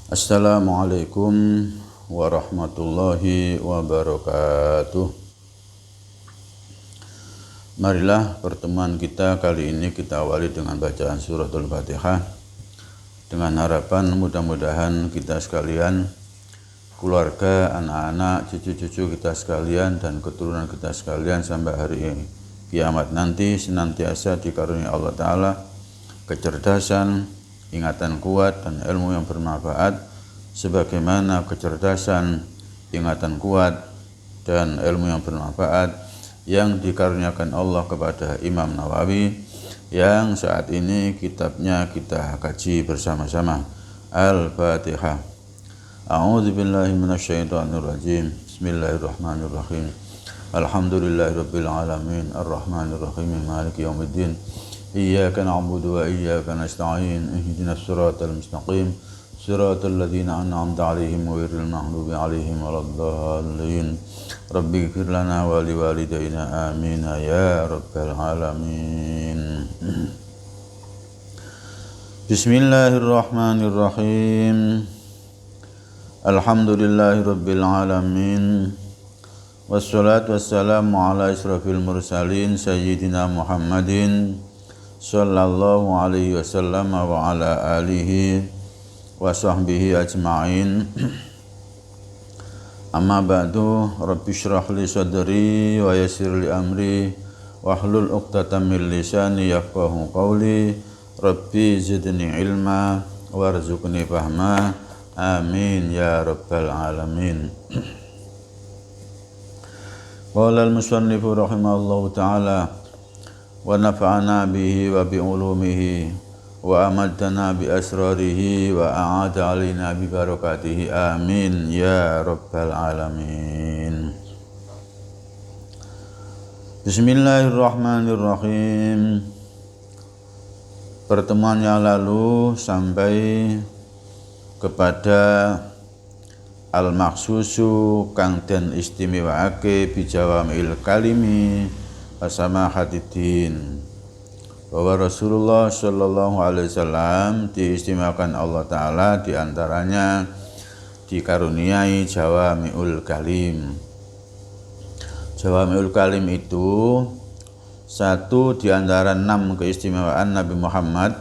Assalamualaikum warahmatullahi wabarakatuh. Marilah pertemuan kita kali ini kita awali dengan bacaan suratul Fatihah, dengan harapan mudah-mudahan kita sekalian, keluarga, anak-anak, cucu-cucu kita sekalian dan keturunan kita sekalian sampai hari kiamat nanti senantiasa dikaruniai Allah Ta'ala kecerdasan, ingatan kuat dan ilmu yang bermanfaat sebagaimana kecerdasan, ingatan kuat dan ilmu yang bermanfaat yang dikaruniakan Allah kepada Imam Nawawi yang saat ini kitabnya kita kaji bersama-sama. Al-Fatihah. A'udzu billahi minasyaitonir rajim. Bismillahirrahmanirrahim. Alhamdulillahirabbil alamin arrahmanir rahim maliki yaumiddin. Iyyaka na'budu wa iyyaka nasta'in ihdinas siratal mustaqim siratal ladzina an'amta 'alaihim ghairil maghdubi 'alaihim waladdallin. Rabbi ighfir lana wa liwalidayna amin ya rabbal alamin. Bismillahirrahmanirrahim. Alhamdulillahirabbil alamin. Wassalatu wassalamu ala asyrafil mursalin sayyidina Muhammadin sallallahu alaihi wasallam wa ala alihi wa sahbihi ajma'in. Amma ba'du, rabbi shrah li sadri wa yassir li amri wahlul 'uqdatam min lisani yafqahu qawli. Rabbi zidni ilma warzuqni fahma. Amin ya rabbal alamin. Qala al-musannifu rahimahullahu ta'ala wa nafa'ana bihi wa bi ulumihi wa amadana bi asrarihi wa a'ada alina bi barakatihi. Amin ya rabbal alamin. Bismillahirrahmanirrahim. Pertemuan yang lalu sampai kepada al-maksusu kang den istimewaake bijawamil kalimi Asamahatidin, bahwa Rasulullah Shallallahu Alaihi Wasallam diistimewakan Allah Ta'ala diantaranya dikaruniai jawami'ul kalim. Jawami'ul kalim itu satu diantara 6 keistimewaan Nabi Muhammad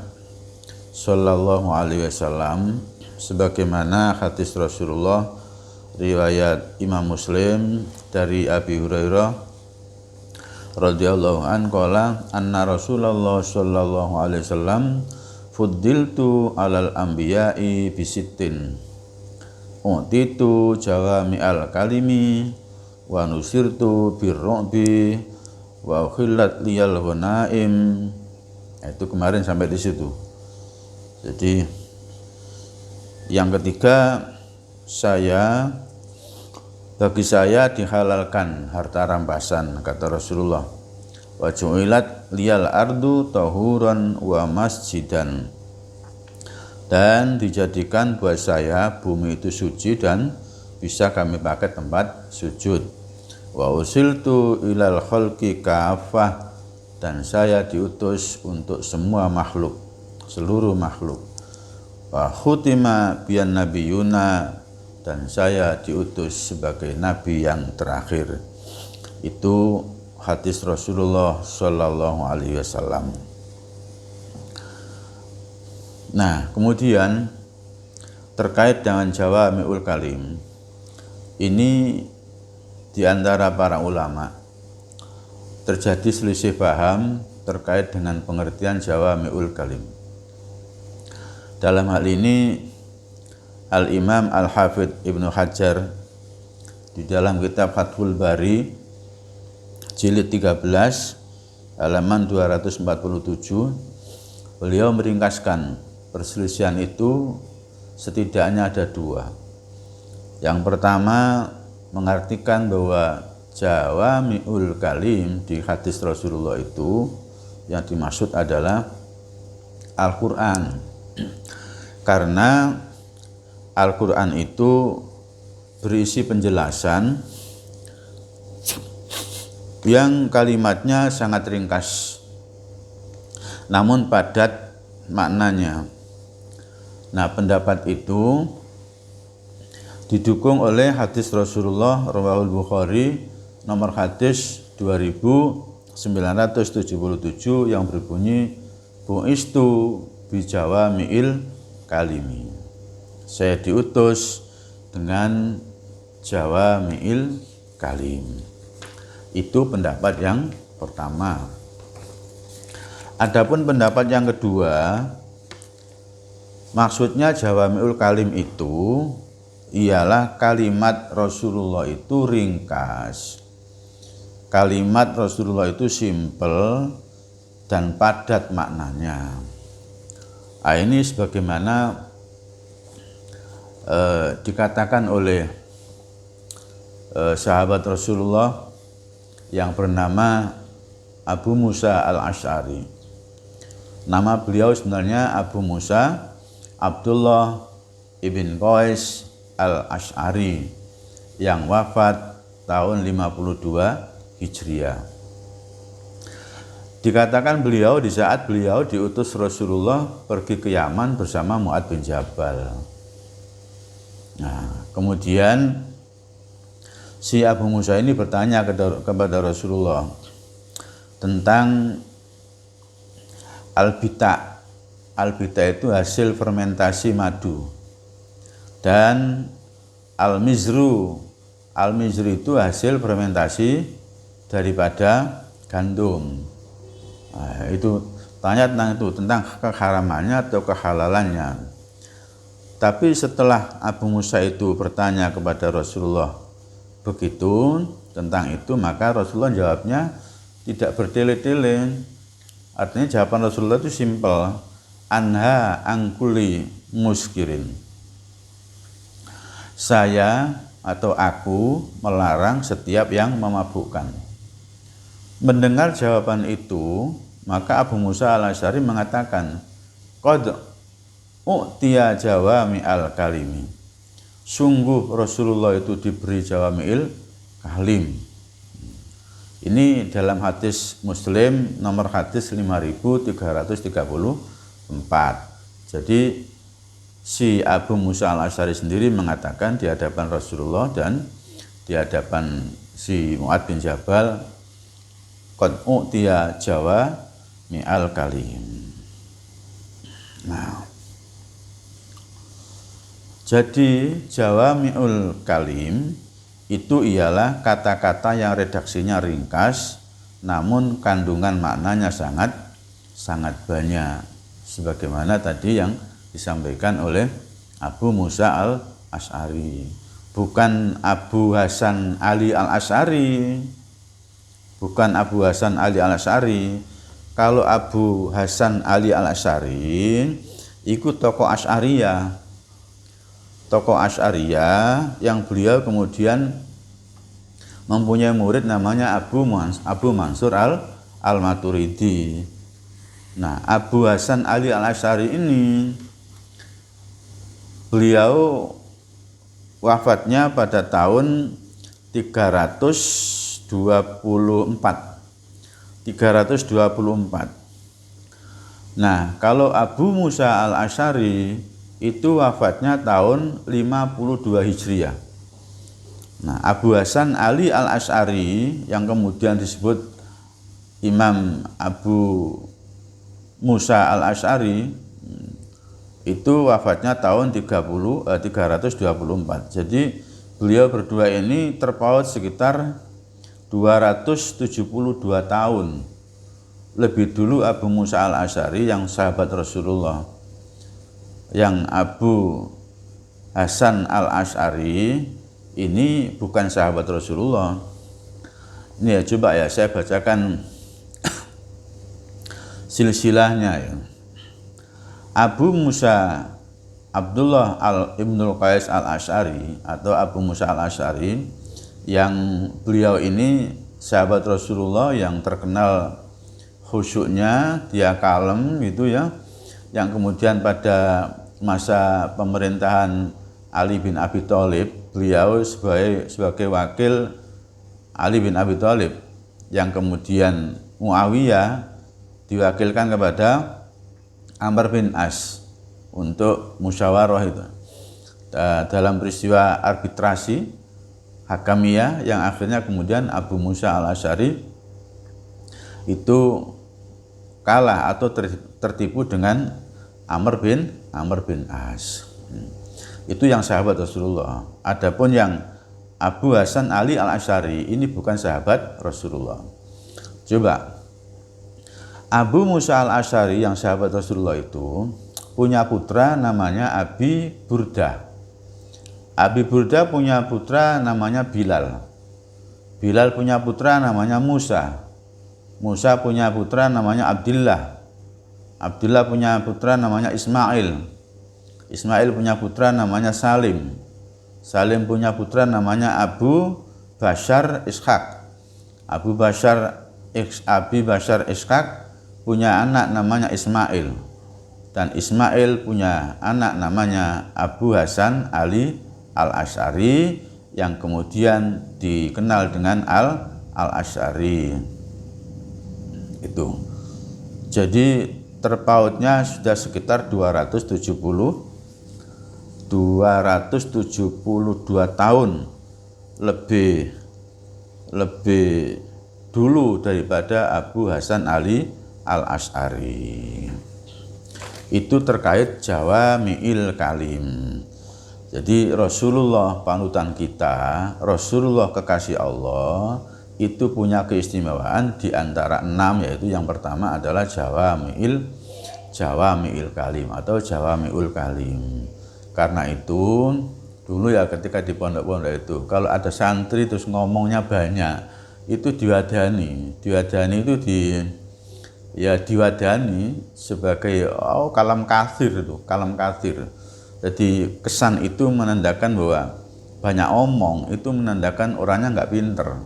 Shallallahu Alaihi Wasallam, sebagaimana hadis Rasulullah riwayat Imam Muslim dari Abi Hurairah radhiyallahu an qala anna Rasulullah sallallahu alaihi wasallam fuddiltu alal anbiya'i bisittin utitu jawami'al kalimi wa nusirtu birru'bi wa khillat liyal ghanaim. Itu kemarin sampai di situ. Jadi yang ketiga, bagi saya dihalalkan harta rampasan, kata Rasulullah. Wa ju'ilat liyal ardu tahuran wa masjidan. Dan dijadikan buat saya bumi itu suci dan bisa kami pakai tempat sujud. Wa usiltu ilal khalqi kafah. Dan saya diutus untuk semua makhluk, seluruh makhluk. Wa khutima biyan nabiyuna, dan saya diutus sebagai nabi yang terakhir. Itu hadis Rasulullah Sallallahu Alaihi Wasallam. Nah, kemudian terkait dengan jawami'ul kalim, ini diantara para ulama terjadi selisih paham terkait dengan pengertian jawami'ul kalim. Dalam hal ini Al-Imam Al-Hafidh Ibnu Hajar di dalam kitab Fathul Bari jilid 13 halaman 247, beliau meringkaskan perselisihan itu setidaknya ada 2. Yang pertama mengartikan bahwa jawami'ul kalim di hadis Rasulullah itu yang dimaksud adalah Al-Quran, karena Al-Quran itu berisi penjelasan yang kalimatnya sangat ringkas namun padat maknanya. Nah, pendapat itu didukung oleh hadis Rasulullah rawahul Bukhari nomor hadis 2977 yang berbunyi bu'istu bi jawami'il kalimi. Saya diutus dengan jawami'il kalim. Itu pendapat yang pertama. Adapun pendapat yang kedua, maksudnya jawami'ul kalim itu ialah kalimat Rasulullah itu ringkas. Kalimat Rasulullah itu simpel dan padat maknanya. Ini sebagaimana dikatakan oleh sahabat Rasulullah yang bernama Abu Musa al-Asy'ari. Nama beliau sebenarnya Abu Musa Abdullah ibn Qais al-Asy'ari yang wafat tahun 52 Hijriah. Dikatakan beliau di saat beliau diutus Rasulullah pergi ke Yaman bersama Mu'adz bin Jabal. Nah, kemudian si Abu Musa ini bertanya kepada Rasulullah tentang albita. Albita itu hasil fermentasi madu. Dan al-mizru. Al-mizru itu hasil fermentasi daripada gandum. Nah, itu tanya tentang keharamannya atau kehalalannya. Tapi setelah Abu Musa itu bertanya kepada Rasulullah begitu tentang itu, maka Rasulullah jawabnya tidak bertele-tele. Artinya jawaban Rasulullah itu simpel, anha angkuli muskirin. Saya atau aku melarang setiap yang memabukkan. Mendengar jawaban itu, maka Abu Musa al-Asy'ari mengatakan, qad u'tiya jawami'al kalimi. Sungguh Rasulullah itu diberi jawami'il kalim. Ini dalam hadis Muslim nomor hadis 5334. Jadi si Abu Musa al-Asy'ari sendiri mengatakan di hadapan Rasulullah dan di hadapan si Mu'adz bin Jabal, qad u'tiya jawami'al kalim. Nah, jadi jawami'ul kalim itu ialah kata-kata yang redaksinya ringkas namun kandungan maknanya sangat banyak, sebagaimana tadi yang disampaikan oleh Abu Musa al-Asy'ari. Bukan Abu Hasan Ali al-Asy'ari. Bukan Abu Hasan Ali al-Asy'ari. Kalau Abu Hasan Ali al-Asy'ari ikut tokoh Asy'ariyah. Tokoh Asy'ariyah yang beliau kemudian mempunyai murid namanya Abu Mansur al-Maturidi. Nah, Abu Hasan Ali al-Asy'ari ini beliau wafatnya pada tahun 324. Nah, kalau Abu Musa al-Asy'ari itu wafatnya tahun 52 Hijriah. Nah, Abu Hasan Ali al-Asy'ari yang kemudian disebut Imam Abu Musa al-Asy'ari itu wafatnya tahun 324. Jadi beliau berdua ini terpaut sekitar 272 tahun. Lebih dulu Abu Musa al-Asy'ari yang sahabat Rasulullah. Yang Abu Hasan al-Asy'ari ini bukan sahabat Rasulullah. Ini ya, coba ya saya bacakan silsilahnya ya. Abu Musa Abdullah ibnul Qais al-Asy'ari atau Abu Musa al-Asy'ari yang beliau ini sahabat Rasulullah yang terkenal khusyuknya, dia kalem gitu ya, yang kemudian pada masa pemerintahan Ali bin Abi Thalib beliau sebagai wakil Ali bin Abi Thalib, yang kemudian Muawiyah diwakilkan kepada Amr bin As untuk musyawarah itu. dalam peristiwa arbitrasi hakamiyah yang akhirnya kemudian Abu Musa al-Asy'ari itu kalah atau tertipu dengan Amr bin As. Itu yang sahabat Rasulullah. Adapun yang Abu Hasan Ali al-Asy'ari ini bukan sahabat Rasulullah. Coba, Abu Musa al-Asy'ari yang sahabat Rasulullah itu punya putra namanya Abi Burdah. Abi Burdah punya putra namanya Bilal. Bilal punya putra namanya Musa. Musa punya putra namanya Abdullah. Abdullah punya putra namanya Ismail. Ismail punya putra namanya Salim. Salim punya putra namanya Abu Bashar Ishaq. Abi Bashar Ishaq punya anak namanya Ismail. Dan Ismail punya anak namanya Abu Hasan Ali al-Asy'ari yang kemudian dikenal dengan al-Asy'ari. Itu. Jadi terpautnya sudah sekitar 272 tahun lebih dulu daripada Abu Hasan Ali al-Asy'ari. Itu terkait Jawami'il Kalim. Jadi Rasulullah panutan kita, Rasulullah kekasih Allah, itu punya keistimewaan di antara 6, yaitu yang pertama adalah Jawami'il Kalim atau Jawami'ul Kalim. Karena itu dulu ya ketika di pondok-pondok itu kalau ada santri terus ngomongnya banyak, itu diwadani itu diwadani sebagai kalam kathir itu, kalam kathir. Jadi kesan itu menandakan bahwa banyak omong itu menandakan orangnya nggak pinter.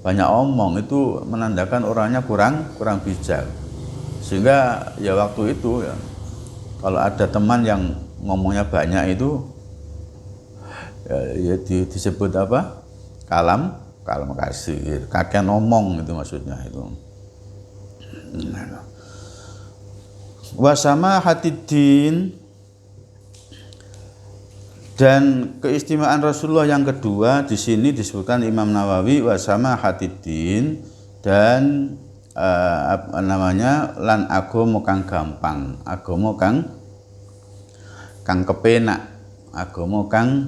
Banyak omong itu menandakan orangnya kurang bijak. Sehingga ya waktu itu ya kalau ada teman yang ngomongnya banyak itu ya disebut apa? Kalam kasir, kakek ngomong itu maksudnya itu. Wasama hatiddin, dan keistimewaan Rasulullah yang kedua di sini disebutkan Imam Nawawi wasama hatiddin, dan lan agama kang gampang, agama kang kepenak, agama kang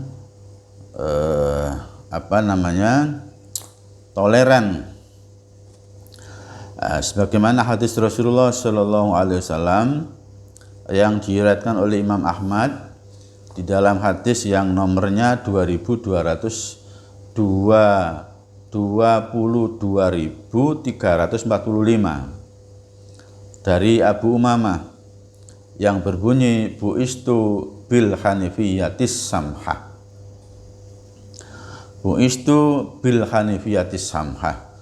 toleran. Sebagaimana hadis Rasulullah Shallallahu Alaihi Wasallam yang diriwayatkan oleh Imam Ahmad di dalam hadis yang nomornya 22.345 dari Abu Umamah yang berbunyi bu'istu bil hanifiyatis samhah. Bu'istu bil hanifiyatis samhah.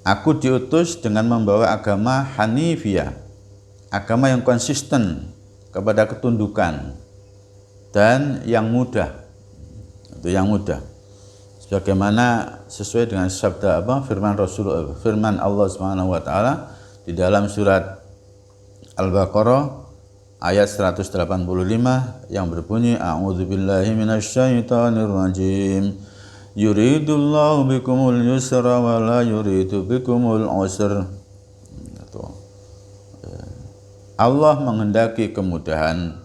Aku diutus dengan membawa agama Hanifiyah, agama yang konsisten kepada ketundukan dan yang mudah. Itu yang mudah. Sebagaimana sesuai dengan sabda firman Allah Subhanahu wa taala di dalam surat Al-Baqarah ayat 185 yang berbunyi a'udzubillahi minasyaitonirrajim. Yuridullahu bikumul yusra wa la yuridu bikumul usra. Allah menghendaki kemudahan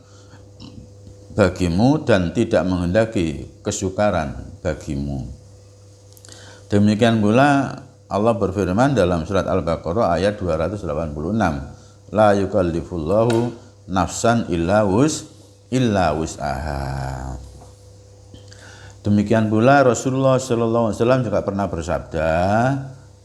bagimu dan tidak menghendaki kesukaran bagimu. Demikian pula Allah berfirman dalam surat Al-Baqarah ayat 286, la yukallifullahu nafsan illa wus'aha. Demikian pula Rasulullah sallallahu alaihi wasallam juga pernah bersabda,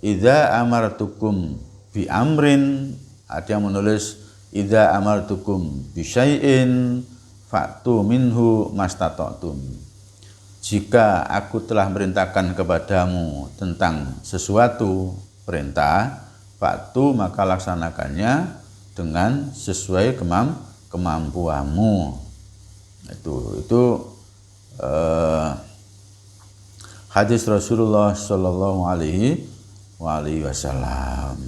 idza amartukum bi amrin, ada yang menulis idza amartukum bi syai'in fa'tu minhu mastata'tum. Jika aku telah merintahkan kepadamu tentang sesuatu perintah, fa'tu maka laksanakannya dengan sesuai kemampuanmu. Itu hadis Rasulullah Shallallahu Alaihi Wasallam.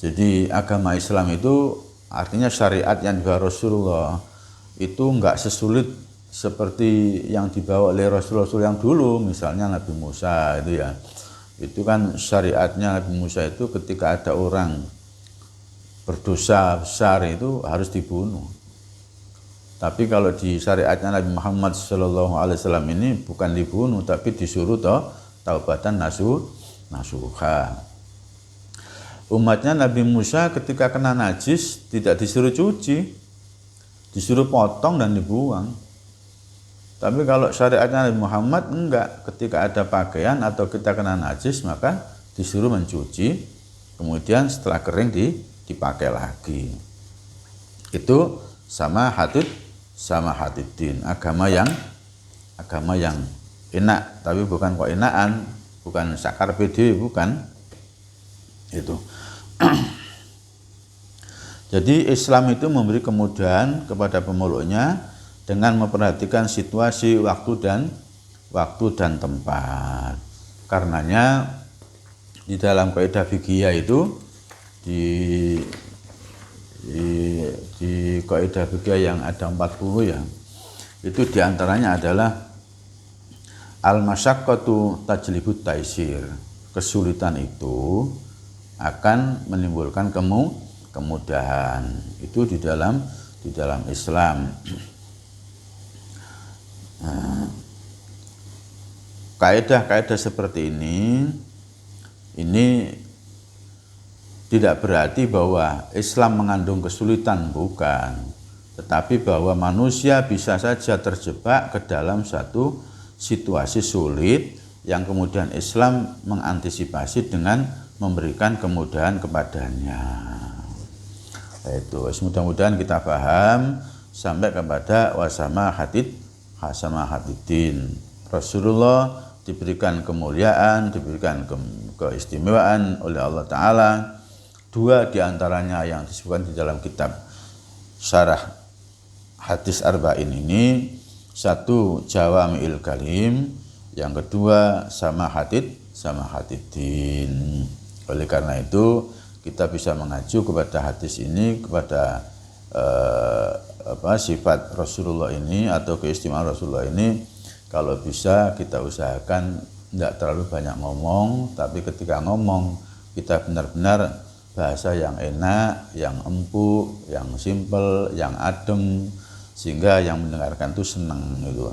Jadi agama Islam itu artinya syariat yang dibawa Rasulullah itu enggak sesulit seperti yang dibawa oleh Rasul-Rasul yang dulu, misalnya Nabi Musa itu ya. Itu kan syariatnya Nabi Musa itu ketika ada orang berdosa besar itu harus dibunuh. Tapi kalau di syariatnya Nabi Muhammad SAW ini bukan dibunuh, tapi disuruh taubatan nasuha. Umatnya Nabi Musa ketika kena najis tidak disuruh cuci, disuruh potong dan dibuang. Tapi kalau syariatnya Nabi Muhammad enggak, ketika ada pakaian atau kita kena najis maka disuruh mencuci, kemudian setelah kering dipakai lagi. Itu sama hatidin, agama yang enak, tapi bukan kok enakan, bukan sakar PD, bukan itu. Jadi Islam itu memberi kemudahan kepada pemeluknya dengan memperhatikan situasi, waktu dan tempat. Karenanya di dalam kaidah fikih itu di kaidah fikih yang ada 40 ya. Itu diantaranya adalah al-masyaqqatu tajlibut taisir. Kesulitan itu akan menimbulkan kemudahan. Itu di dalam Islam. Kaidah-kaidah seperti ini tidak berarti bahwa Islam mengandung kesulitan, bukan. Tetapi bahwa manusia bisa saja terjebak ke dalam satu situasi sulit yang kemudian Islam mengantisipasi dengan memberikan kemudahan kepadanya. Itu mudah-mudahan kita paham sampai kepada wasama hatidin. Rasulullah diberikan kemuliaan, diberikan keistimewaan oleh Allah Ta'ala. 2 diantaranya yang disebutkan di dalam kitab Syarah Hadis Arba'in ini. 1 Jawami'il Kalim, yang kedua sama hatidin. Oleh karena itu kita bisa mengacu kepada hadis ini, kepada sifat Rasulullah ini atau keistimewaan Rasulullah ini. Kalau bisa kita usahakan tidak terlalu banyak ngomong, tapi ketika ngomong kita benar-benar bahasa yang enak, yang empuk, yang simpel, yang adem, sehingga yang mendengarkan itu senang gitu.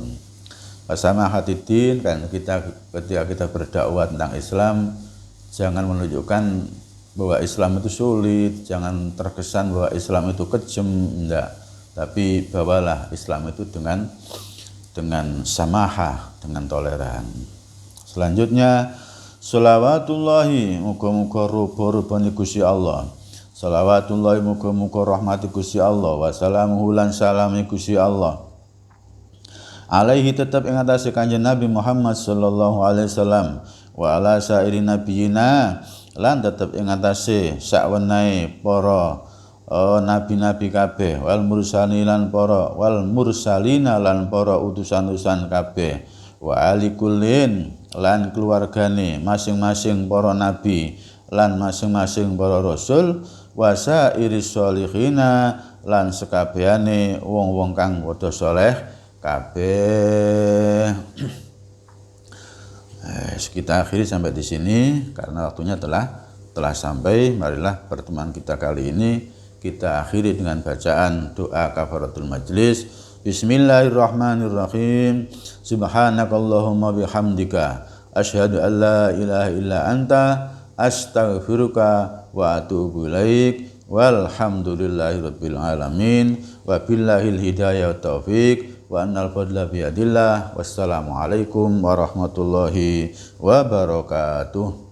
Sama hatidin, kan ketika kita berdakwah tentang Islam, jangan menunjukkan bahwa Islam itu sulit, jangan terkesan bahwa Islam itu kejam, enggak. Tapi bawalah Islam itu dengan samahah, dengan toleran. Selanjutnya, sholawatullahi, muga-muga rupa-rupani Gusti Allah. Sholawatullahi, muga-muga rahmati Gusti Allah. Wassalamuhu lan salami Gusti Allah. Alaihi, tetap ing atase Kanjeng Nabi Muhammad sallallahu alaihi wasallam, wa ala sairi nabiyina, lan tetap ing atase sakwenehe para nabi-nabi kabeh, wal mursalina lan para utusan-utusan kabeh, wa ali kullin lan keluargane masing-masing para nabi lan masing-masing para rasul, wa sairis sholihina lan sekabehane wong-wong kang padha saleh kabeh. Kita akhiri sampai di sini karena waktunya telah sampai. Marilah pertemuan kita kali ini kita akhiri dengan bacaan doa kafaratul majlis. Bismillahirrahmanirrahim. Subhanakallahumma bihamdika asyhadu an la ilaha illa anta astaghfiruka wa atubu ilaik. Walhamdulillahirabbil alamin. Wabillahil hidayah wa taufiq wa annal fadla biyadillah. Wassalamualaikum warahmatullahi wabarakatuh.